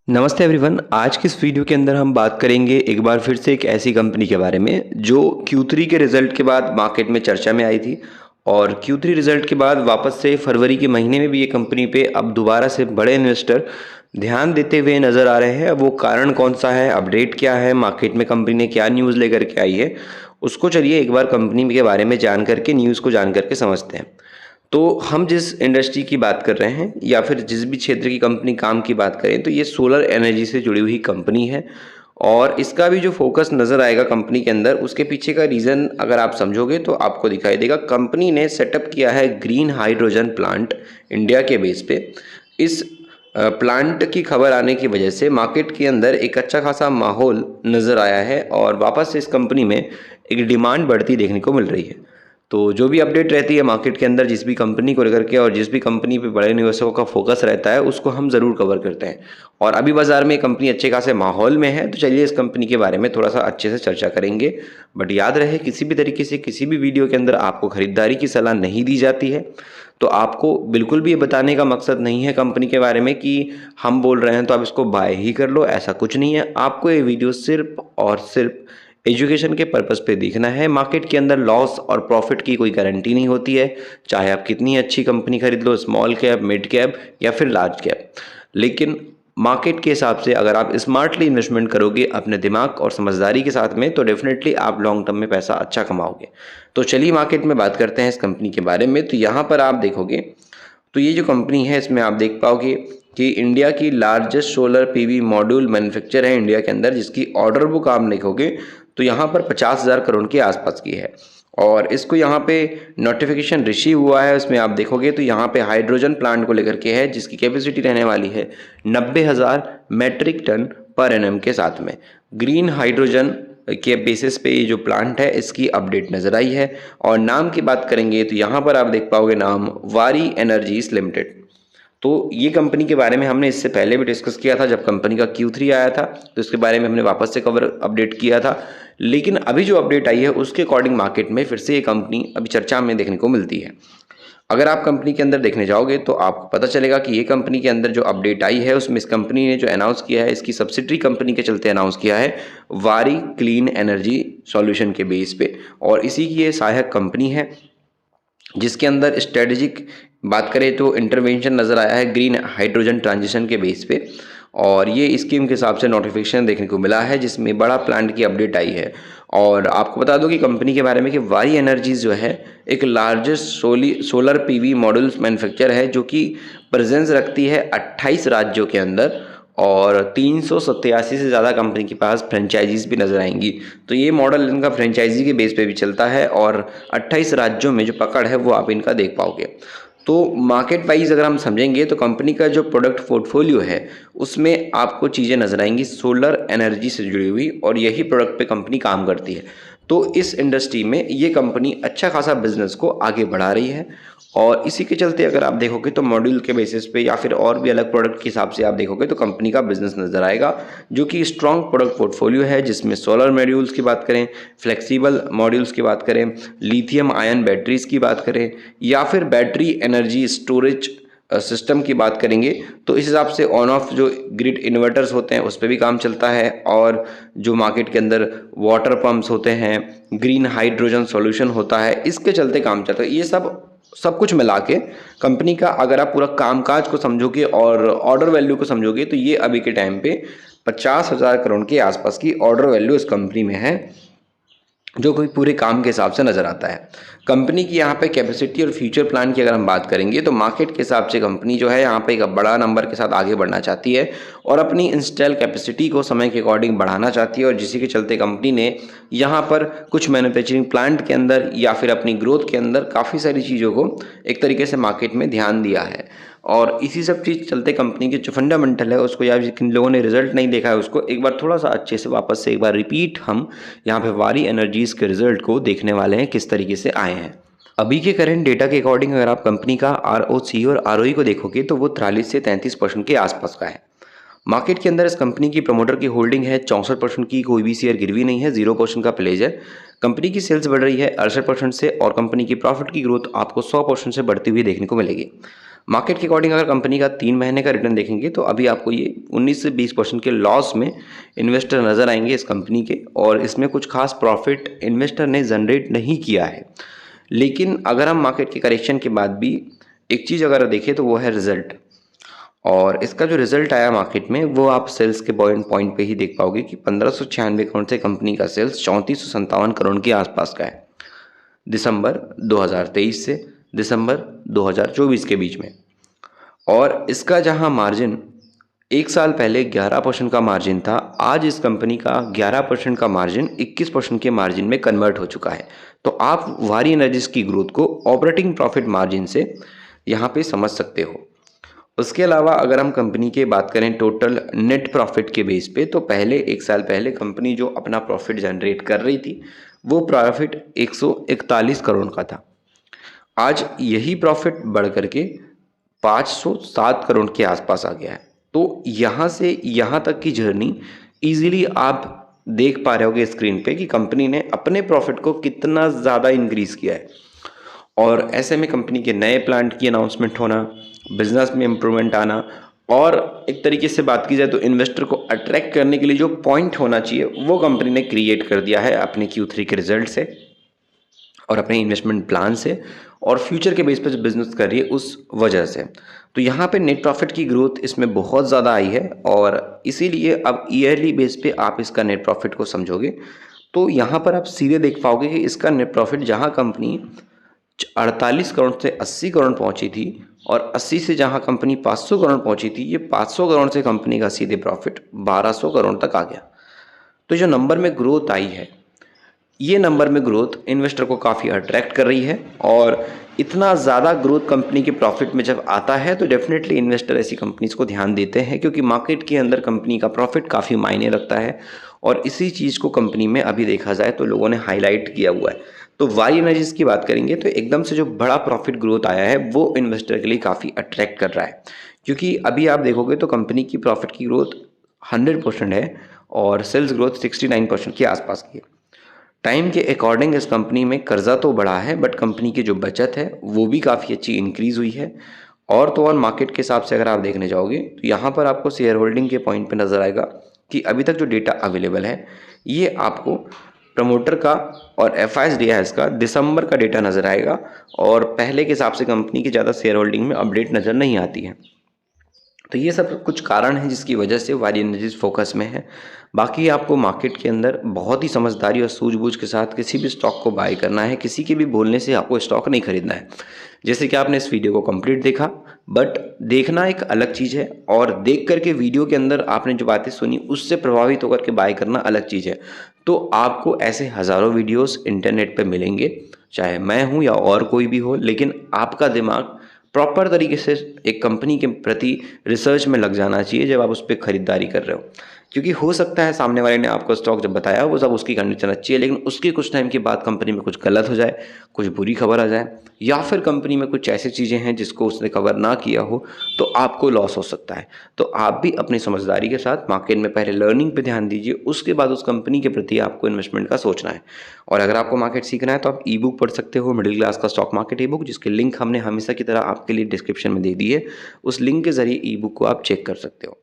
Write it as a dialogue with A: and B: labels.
A: नमस्ते एवरीवन। आज की इस वीडियो के अंदर हम बात करेंगे एक बार फिर से एक ऐसी कंपनी के बारे में जो Q3 के रिजल्ट के बाद मार्केट में चर्चा में आई थी और Q3 रिजल्ट के बाद वापस से फरवरी के महीने में भी ये कंपनी पे अब दोबारा से बड़े इन्वेस्टर ध्यान देते हुए नज़र आ रहे हैं। अब वो कारण कौन सा है, अपडेट क्या है, मार्केट में कंपनी ने क्या न्यूज़ लेकर के आई है, उसको चलिए एक बार कंपनी के बारे में जान करके, न्यूज़ को जान करके समझते हैं। तो हम जिस इंडस्ट्री की बात कर रहे हैं या फिर जिस भी क्षेत्र की कंपनी काम की बात करें तो ये सोलर एनर्जी से जुड़ी हुई कंपनी है। और इसका भी जो फोकस नज़र आएगा कंपनी के अंदर, उसके पीछे का रीज़न अगर आप समझोगे तो आपको दिखाई देगा। कंपनी ने सेटअप किया है ग्रीन हाइड्रोजन प्लांट इंडिया के बेस पे। इस प्लांट की खबर आने की वजह से मार्केट के अंदर एक अच्छा खासा माहौल नज़र आया है और वापस से इस कंपनी में एक डिमांड बढ़ती देखने को मिल रही है। तो जो भी अपडेट रहती है मार्केट के अंदर जिस भी कंपनी को लेकर के और जिस भी कंपनी पे बड़े निवेशकों का फोकस रहता है, उसको हम ज़रूर कवर करते हैं। और अभी बाज़ार में कंपनी अच्छे खासे माहौल में है, तो चलिए इस कंपनी के बारे में थोड़ा सा अच्छे से चर्चा करेंगे। बट याद रहे, किसी भी तरीके से किसी भी वीडियो के अंदर आपको खरीदारी की सलाह नहीं दी जाती है। तो आपको बिल्कुल भी ये बताने का मकसद नहीं है कंपनी के बारे में कि हम बोल रहे हैं तो आप इसको बाय ही कर लो, ऐसा कुछ नहीं है। आपको ये वीडियो सिर्फ और सिर्फ एजुकेशन के पर्पस पे देखना है। मार्केट के अंदर लॉस और प्रॉफिट की कोई गारंटी नहीं होती है, चाहे आप कितनी अच्छी कंपनी खरीद लो, स्मॉल कैप, मिड कैप या फिर लार्ज कैप। लेकिन मार्केट के हिसाब से अगर आप स्मार्टली इन्वेस्टमेंट करोगे अपने दिमाग और समझदारी के साथ में, तो डेफिनेटली आप लॉन्ग टर्म में पैसा अच्छा कमाओगे। तो चलिए मार्केट में बात करते हैं इस कंपनी के बारे में। तो यहाँ पर आप देखोगे तो ये जो कंपनी है, इसमें आप देख पाओगे कि इंडिया की largest solar PV module manufacture है इंडिया के अंदर, जिसकी ऑर्डर बुक आप देखोगे तो यहाँ पर 50,000 करोड़ के आसपास की है। और इसको यहाँ पे नोटिफिकेशन रिसीव हुआ है, उसमें आप देखोगे तो यहाँ पे हाइड्रोजन प्लांट को लेकर के है, जिसकी कैपेसिटी रहने वाली है 90,000 मेट्रिक टन पर एनएम के साथ में। ग्रीन हाइड्रोजन के बेसिस पे ये जो प्लांट है, इसकी अपडेट नज़र आई है। और नाम की बात करेंगे तो यहाँ पर आप देख पाओगे नाम वारी एनर्जीज लिमिटेड। तो ये कंपनी के बारे में हमने इससे पहले भी डिस्कस किया था, जब कंपनी का Q3 आया था तो इसके बारे में हमने वापस से कवर अपडेट किया था। लेकिन अभी जो अपडेट आई है उसके अकॉर्डिंग मार्केट में फिर से ये कंपनी अभी चर्चा में देखने को मिलती है। अगर आप कंपनी के अंदर देखने जाओगे तो आपको पता चलेगा कि ये कंपनी के अंदर जो अपडेट आई है उसमें इस कंपनी ने जो अनाउंस किया है, इसकी सब्सिडरी कंपनी के चलते अनाउंस किया है वारी क्लीन एनर्जी सॉल्यूशन के बेस पे। और इसी की ये सहायक कंपनी है, जिसके अंदर स्ट्रेटेजिक बात करें तो इंटरवेंशन नज़र आया है ग्रीन हाइड्रोजन ट्रांजिशन के बेस पे। और ये स्कीम के हिसाब से नोटिफिकेशन देखने को मिला है, जिसमें बड़ा प्लांट की अपडेट आई है। और आपको बता दो कि कंपनी के बारे में कि वारी एनर्जीज जो है एक largest solar PV modules manufacture है, जो कि प्रेजेंस रखती है 28 राज्यों के अंदर। और 387 से ज़्यादा कंपनी के पास फ्रेंचाइजीज भी नज़र आएंगी। तो ये मॉडल इनका फ्रेंचाइजी के बेस पे भी चलता है और 28 राज्यों में जो पकड़ है वो आप इनका देख पाओगे। तो मार्केट वाइज अगर हम समझेंगे तो कंपनी का जो प्रोडक्ट पोर्टफोलियो है उसमें आपको चीज़ें नज़र आएंगी सोलर एनर्जी से जुड़ी हुई, और यही प्रोडक्ट पे कंपनी काम करती है। तो इस इंडस्ट्री में ये कंपनी अच्छा खासा बिजनेस को आगे बढ़ा रही है। और इसी के चलते अगर आप देखोगे तो मॉड्यूल के बेसिस पे या फिर और भी अलग प्रोडक्ट के हिसाब से आप देखोगे तो कंपनी का बिजनेस नज़र आएगा, जो कि स्ट्रॉन्ग प्रोडक्ट पोर्टफोलियो है, जिसमें सोलर मॉड्यूल्स की बात करें, फ्लेक्सिबल मॉड्यूल्स की बात करें, लिथियम आयन बैटरीज की बात करें, या फिर बैटरी एनर्जी स्टोरेज सिस्टम की बात करेंगे तो इस हिसाब से ऑन ऑफ जो ग्रिड इन्वर्टर्स होते हैं उस पर भी काम चलता है। और जो मार्केट के अंदर वाटर पम्प्स होते हैं, ग्रीन हाइड्रोजन सॉल्यूशन होता है, इसके चलते काम चलता है। ये सब कुछ मिला के कंपनी का अगर आप पूरा कामकाज को समझोगे और ऑर्डर वैल्यू को समझोगे तो ये अभी के टाइम पे 50,000 करोड़ के आसपास की ऑर्डर वैल्यू इस कंपनी में है, जो कोई पूरे काम के हिसाब से नज़र आता है। कंपनी की यहाँ पे कैपेसिटी और फ्यूचर प्लान की अगर हम बात करेंगे तो मार्केट के हिसाब से कंपनी जो है यहाँ पे एक बड़ा नंबर के साथ आगे बढ़ना चाहती है और अपनी इंस्टॉल कैपेसिटी को समय के अकॉर्डिंग बढ़ाना चाहती है। और जिसी के चलते कंपनी ने यहाँ पर कुछ मैन्युफैक्चरिंग प्लांट के अंदर या फिर अपनी ग्रोथ के अंदर काफ़ी सारी चीज़ों को एक तरीके से मार्केट में ध्यान दिया है। और इसी सब चीज़ चलते कंपनी के जो फंडामेंटल है उसको, या जिन लोगों ने रिजल्ट नहीं देखा है उसको एक बार थोड़ा सा अच्छे से वापस से एक बार रिपीट हम यहाँ पे वारी एनर्जीज के रिजल्ट को देखने वाले हैं किस तरीके से आए हैं। अभी के करंट डेटा के अकॉर्डिंग अगर आप कंपनी का ROC और ROE को देखोगे तो वो 43 से 33% के आसपास का है। मार्केट के अंदर इस कंपनी की प्रमोटर की होल्डिंग है 64% की, कोई भी शेयर गिरवी नहीं है, 0% का प्लेज है। कंपनी की सेल्स बढ़ रही है 68% से और कंपनी की प्रॉफिट की ग्रोथ आपको 100% से बढ़ती हुई देखने को मिलेगी। मार्केट के अकॉर्डिंग अगर कंपनी का 3 महीने का रिटर्न देखेंगे तो अभी आपको ये 19 से 20% के लॉस में इन्वेस्टर नज़र आएंगे इस कंपनी के, और इसमें कुछ खास प्रॉफिट इन्वेस्टर ने जनरेट नहीं किया है। लेकिन अगर हम मार्केट के करेक्शन के बाद भी एक चीज़ अगर देखें तो वो है रिजल्ट, और इसका जो रिजल्ट आया मार्केट में वो आप सेल्स के पॉइंट पे ही देख पाओगे कि 1596 करोड़ से कंपनी का सेल्स 3457 करोड़ के आसपास का है दिसंबर 2023 से दिसंबर 2024 के बीच में। और इसका जहां मार्जिन एक साल पहले 11% का मार्जिन था, आज इस कंपनी का 11% का मार्जिन 21% के मार्जिन में कन्वर्ट हो चुका है। तो आप वारी एनर्जीज की ग्रोथ को ऑपरेटिंग प्रॉफिट मार्जिन से यहाँ पे समझ सकते हो। उसके अलावा अगर हम कंपनी की बात करें टोटल नेट प्रॉफिट के बेस पे, तो पहले एक साल पहले कंपनी जो अपना प्रॉफिट जनरेट कर रही थी वो प्रॉफिट 141 करोड़ का था। आज यही प्रॉफिट बढ़ करके 507 करोड़ के आसपास आ गया है। तो यहाँ से यहाँ तक की जर्नी इजीली आप देख पा रहे होगे स्क्रीन पे कि कंपनी ने अपने प्रॉफिट को कितना ज़्यादा इंक्रीज किया है। और ऐसे में कंपनी के नए प्लांट की अनाउंसमेंट होना, बिजनेस में इम्प्रूवमेंट आना, और एक तरीके से बात की जाए तो इन्वेस्टर को अट्रैक्ट करने के लिए जो पॉइंट होना चाहिए वो कंपनी ने क्रिएट कर दिया है अपने Q3 के रिजल्ट से और अपने इन्वेस्टमेंट प्लान से, और फ्यूचर के बेस पर जो बिजनेस कर रही है उस वजह से। तो यहाँ पे नेट प्रॉफिट की ग्रोथ इसमें बहुत ज़्यादा आई है, और इसीलिए अब ईयरली बेस पे आप इसका नेट प्रॉफिट को समझोगे तो यहाँ पर आप सीधे देख पाओगे कि इसका नेट प्रॉफिट जहाँ कंपनी 48 करोड़ से 80 करोड़ पहुंची थी, और 80 से जहां कंपनी 500 करोड़ पहुंची थी, ये 500 करोड़ से कंपनी का सीधे प्रॉफिट 1200 करोड़ तक आ गया। तो जो नंबर में ग्रोथ आई है, ये नंबर में ग्रोथ इन्वेस्टर को काफ़ी अट्रैक्ट कर रही है, और इतना ज़्यादा ग्रोथ कंपनी के प्रॉफिट में जब आता है तो डेफिनेटली इन्वेस्टर ऐसी कंपनीज को ध्यान देते हैं, क्योंकि मार्केट के अंदर कंपनी का प्रॉफिट काफ़ी मायने रखता है, और इसी चीज़ को कंपनी में अभी देखा जाए तो लोगों ने हाईलाइट किया हुआ है। तो वारी एनर्जीज की बात करेंगे तो एकदम से जो बड़ा प्रॉफिट ग्रोथ आया है वो इन्वेस्टर के लिए काफ़ी अट्रैक्ट कर रहा है, क्योंकि अभी आप देखोगे तो कंपनी की प्रॉफिट की ग्रोथ 100% है और सेल्स ग्रोथ 69% के आसपास की है। टाइम के अकॉर्डिंग इस कंपनी में कर्जा तो बढ़ा है, बट कंपनी की जो बचत है वो भी काफ़ी अच्छी इंक्रीज हुई है। और तो और मार्केट के हिसाब से अगर आप देखने जाओगे तो यहाँ पर आपको शेयर होल्डिंग के पॉइंट पे नज़र आएगा कि अभी तक जो डेटा अवेलेबल है ये आपको प्रमोटर का और FIS का दिसंबर का डेटा नज़र आएगा, और पहले के हिसाब से कंपनी की ज़्यादा शेयर होल्डिंग में अपडेट नज़र नहीं आती है। तो ये सब कुछ कारण हैं जिसकी वजह से वारी एनर्जीज फोकस में है। बाकी आपको मार्केट के अंदर बहुत ही समझदारी और सूझबूझ के साथ किसी भी स्टॉक को बाय करना है, किसी के भी बोलने से आपको स्टॉक नहीं खरीदना है। जैसे कि आपने इस वीडियो को कंप्लीट देखा, बट देखना एक अलग चीज़ है, और देख करके वीडियो के अंदर आपने जो बातें सुनी उससे प्रभावित होकर के बाय करना अलग चीज़ है। तो आपको ऐसे हज़ारों वीडियोस इंटरनेट पे मिलेंगे, चाहे मैं हूँ या और कोई भी हो, लेकिन आपका दिमाग प्रॉपर तरीके से एक कंपनी के प्रति रिसर्च में लग जाना चाहिए जब आप उस पर खरीदारी कर रहे हो। क्योंकि हो सकता है सामने वाले ने आपको स्टॉक जब बताया वो सब उसकी कंडीशन अच्छी है, लेकिन उसके कुछ टाइम के बाद कंपनी में कुछ गलत हो जाए, कुछ बुरी खबर आ जाए, या फिर कंपनी में कुछ ऐसी चीज़ें हैं जिसको उसने कवर ना किया हो, तो आपको लॉस हो सकता है। तो आप भी अपनी समझदारी के साथ मार्केट में पहले लर्निंग पे ध्यान दीजिए, उसके बाद उस कंपनी के प्रति आपको इन्वेस्टमेंट का सोचना है। और अगर आपको मार्केट सीखना है तो आप ई बुक पढ़ सकते हो, मिडिल क्लास का स्टॉक मार्केट ई बुक, जिसकी लिंक हमने हमेशा की तरह आपके लिए डिस्क्रिप्शन में दे दी है। उस लिंक के जरिए ई बुक को आप चेक कर सकते हो।